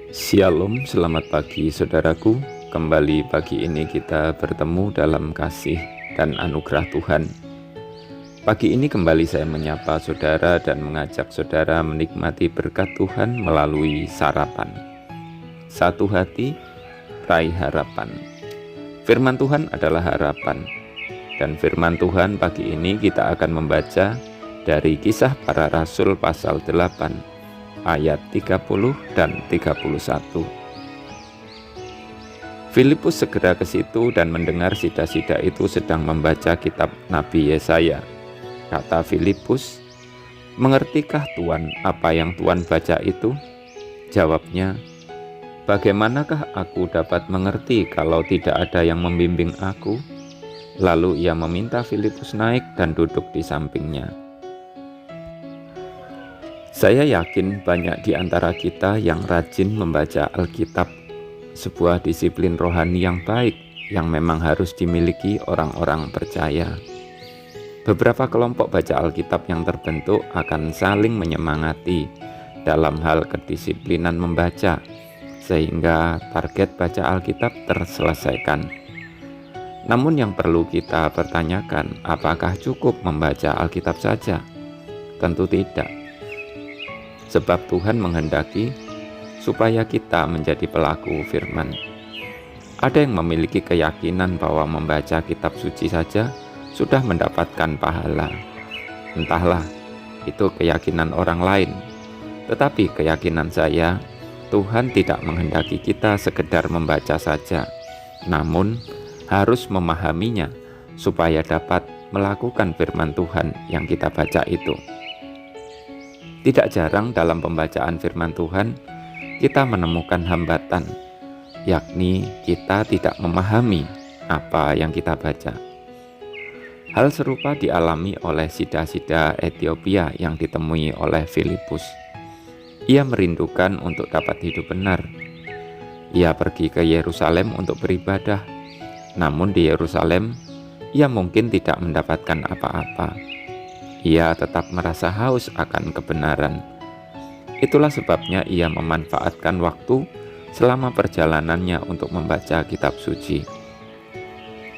Shalom, selamat pagi saudaraku. Kembali pagi ini kita bertemu dalam kasih dan anugerah Tuhan. Pagi ini kembali saya menyapa saudara dan mengajak saudara menikmati berkat Tuhan melalui sarapan. Satu hati, raih harapan. Firman Tuhan adalah harapan. Dan firman Tuhan pagi ini kita akan membaca dari Kisah Para Rasul pasal 8. Ayat 30 dan 31. Filipus segera ke situ dan mendengar sida-sida itu sedang membaca kitab Nabi Yesaya. Kata Filipus, "Mengertikah Tuan apa yang Tuan baca itu?" Jawabnya, "Bagaimanakah aku dapat mengerti kalau tidak ada yang membimbing aku?" Lalu ia meminta Filipus naik dan duduk di sampingnya. Saya yakin banyak di antara kita yang rajin membaca Alkitab, sebuah disiplin rohani yang baik yang memang harus dimiliki orang-orang percaya. Beberapa kelompok baca Alkitab yang terbentuk akan saling menyemangati dalam hal kedisiplinan membaca, sehingga target baca Alkitab terselesaikan. Namun yang perlu kita pertanyakan, apakah cukup membaca Alkitab saja? Tentu tidak. Sebab Tuhan menghendaki supaya kita menjadi pelaku firman. Ada yang memiliki keyakinan bahwa membaca kitab suci saja sudah mendapatkan pahala. Entahlah, itu keyakinan orang lain. Tetapi keyakinan saya, Tuhan tidak menghendaki kita sekedar membaca saja, namun harus memahaminya supaya dapat melakukan firman Tuhan yang kita baca itu. Tidak jarang dalam pembacaan firman Tuhan, kita menemukan hambatan, yakni kita tidak memahami apa yang kita baca. Hal serupa dialami oleh sida-sida Ethiopia yang ditemui oleh Filipus. Ia merindukan untuk dapat hidup benar. Ia pergi ke Yerusalem untuk beribadah, namun di Yerusalem, ia mungkin tidak mendapatkan apa-apa. Ia tetap merasa haus akan kebenaran. Itulah sebabnya ia memanfaatkan waktu selama perjalanannya untuk membaca kitab suci.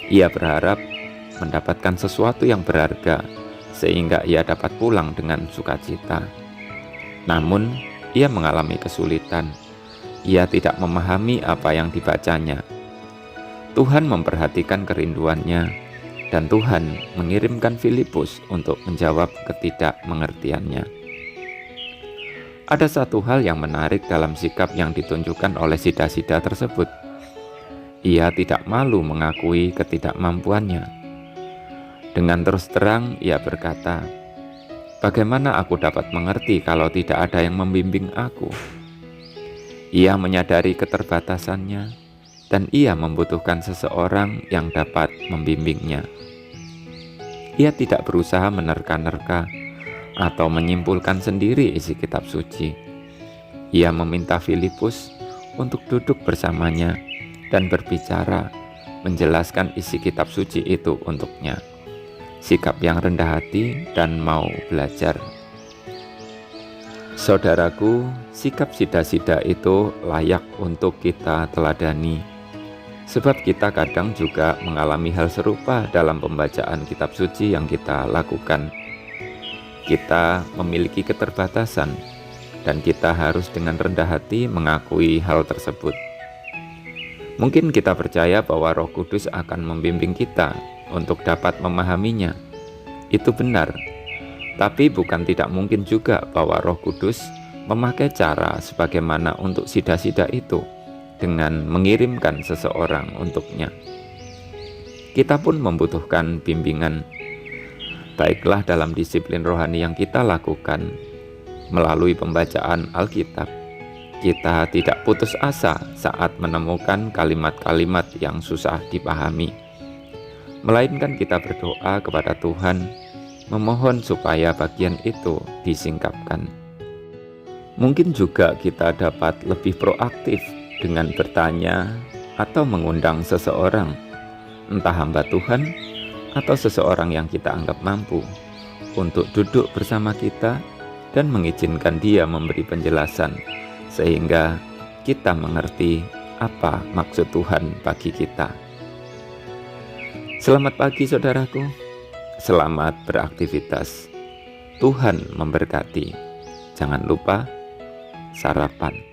Ia berharap mendapatkan sesuatu yang berharga sehingga ia dapat pulang dengan sukacita. Namun, ia mengalami kesulitan. Ia tidak memahami apa yang dibacanya. Tuhan memperhatikan kerinduannya, dan Tuhan mengirimkan Filipus untuk menjawab ketidakmengertiannya. Ada satu hal yang menarik dalam sikap yang ditunjukkan oleh sida-sida tersebut. Ia tidak malu mengakui ketidakmampuannya. Dengan terus terang ia berkata, "Bagaimana aku dapat mengerti kalau tidak ada yang membimbing aku?" Ia menyadari keterbatasannya, dan ia membutuhkan seseorang yang dapat membimbingnya. Ia tidak berusaha menerka-nerka atau menyimpulkan sendiri isi kitab suci. Ia meminta Filipus untuk duduk bersamanya dan berbicara, menjelaskan isi kitab suci itu untuknya. Sikap yang rendah hati dan mau belajar. Saudaraku, sikap sida-sida itu layak untuk kita teladani. Sebab kita kadang juga mengalami hal serupa dalam pembacaan kitab suci yang kita lakukan. Kita memiliki keterbatasan, dan kita harus dengan rendah hati mengakui hal tersebut. Mungkin kita percaya bahwa Roh Kudus akan membimbing kita untuk dapat memahaminya. Itu benar, tapi bukan tidak mungkin juga bahwa Roh Kudus memakai cara sebagaimana untuk sida-sida itu, dengan mengirimkan seseorang untuknya. Kita pun membutuhkan bimbingan. Baiklah dalam disiplin rohani yang kita lakukan melalui pembacaan Alkitab, kita tidak putus asa saat menemukan kalimat-kalimat yang susah dipahami. Melainkan kita berdoa kepada Tuhan, memohon supaya bagian itu disingkapkan. Mungkin juga kita dapat lebih proaktif dengan bertanya atau mengundang seseorang, entah hamba Tuhan atau seseorang yang kita anggap mampu, untuk duduk bersama kita dan mengizinkan dia memberi penjelasan, sehingga kita mengerti apa maksud Tuhan bagi kita. Selamat pagi saudaraku, selamat beraktivitas. Tuhan memberkati. Jangan lupa sarapan.